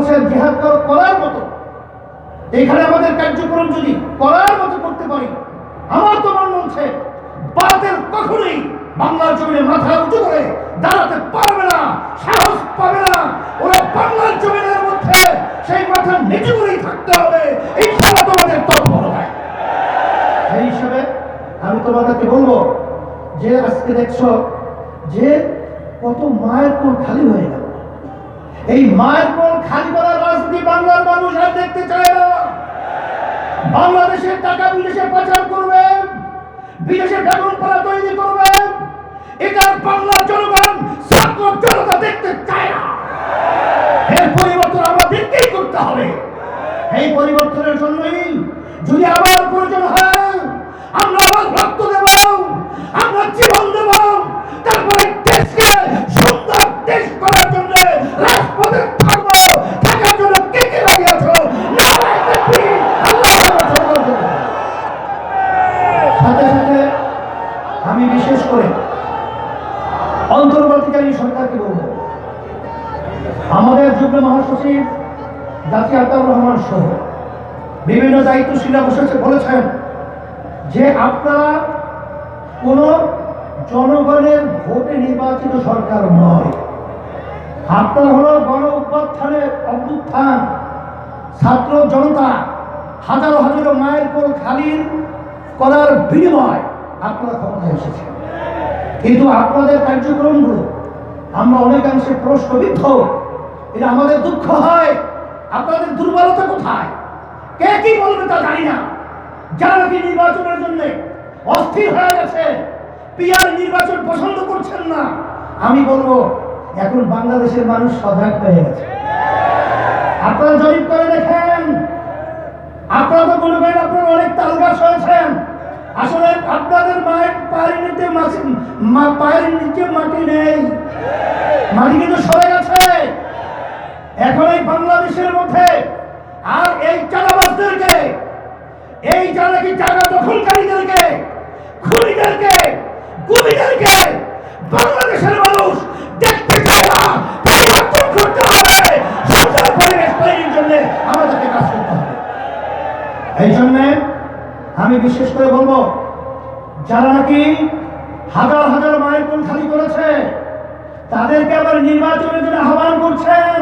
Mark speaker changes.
Speaker 1: বলছেন জিহাদ করার মতো এখানে আমাদের কার্যক্রম যদি করার মতো করতে পারি, আমার তো মন বলছে বাতিল কখনোই বাংলার জমিনে মাথা উঁচু করে দাঁড়াতে পারবে না, সাহস পাবে না। ওরা বাংলার জমিনের মধ্যে সেই মাথা নিচু করেই থাকতে হবে। এই সব তোমাদের তর্ক হবে। সেই হিসাবে আমি তোমাদেরকে বলবো যে আজকে দেখছো যে কত মায়ের কোল খালি হয়ে গেল। এই মায়ের কোল খালি করার রাজনীতি বাংলার মানুষ আর দেখতে চায় না। বাংলাদেশের টাকা বিদেশে পাচার করবেন, বিদেশে বেগুন পাড়া তৈরি করবেন, এটা বাংলার জনগণ ছাত্র জনতা দেখতে চায় না। এর পরিবর্তন আমাদেরকেই করতে হবে। এই পরিবর্তনের জন্যই যদি আবার প্রয়োজন হয় আমরা আবার রক্ত দেব, আমরা জীবন দেব, তারপরে দেশকে সুন্দর দেশ করার জন্য রাজপথে থাকবো। থাকার জন্য কে কে রাজি আছো? সাথে সাথে আমি বিশেষ করে অন্তর্বর্তীকালীন সরকারকে বলবো, আমাদের যুগ্ম মহাসচিব জাতি আতাউর রহমান সহ বিভিন্ন দায়িত্বশীলরা বলেছেন যে আপনারা কোন জনগণের ভোটে নির্বাচিত সরকার নয়, আপনারা হলো গণ অভ্যুত্থান, ছাত্র জনতা হাজারো হাজারো মায়ের কোল খালি করার বিনিময় আপনারা ক্ষমতায় এসেছেন। কিন্তু আপনাদের কার্যক্রমগুলো আমরা অনেকাংশে প্রশ্নবিদ্ধ। এটা আমাদের দুঃখ হয়। আপনাদের দুর্বলতা কোথায়? কে কি বলবে তা জানি না। যারা নাকি নির্বাচনের জন্য অস্থির হয়ে গেছে, পিআর নির্বাচন পছন্দ করছেন না, আমি বলবো এখন বাংলাদেশের মানুষ সজাগ হয়ে গেছে। আপনারা জরিপ করে দেখেন, আপনারা তো মনে করেন আপনারা অনেক তালগাছ হয়েছেন। আসলে আপনাদের পায়ের নিচে মাটি নেই, মাটি কিন্তু সরে গেছে। এখন এই বাংলাদেশের মধ্যে আর এই চাঁদাবাজদেরকে, এই যারা কি জায়গা দখলকারীদেরকে, খুনিদেরকে, গুমিদেরকে বাংলাদেশের মানুষ দেখতে চায় না। পরিবর্তন করতে হবে। সুন্দর পরিবেশ তৈরির জন্য আমাদেরকে কাজ করতে হবে। এই জন্য আমি বিশেষ করে বলবো, যারা নাকি হাজার হাজার মায়ের কোল খালি করেছে তাদেরকে আবার নির্বাচনের জন্য আহ্বান করছেন।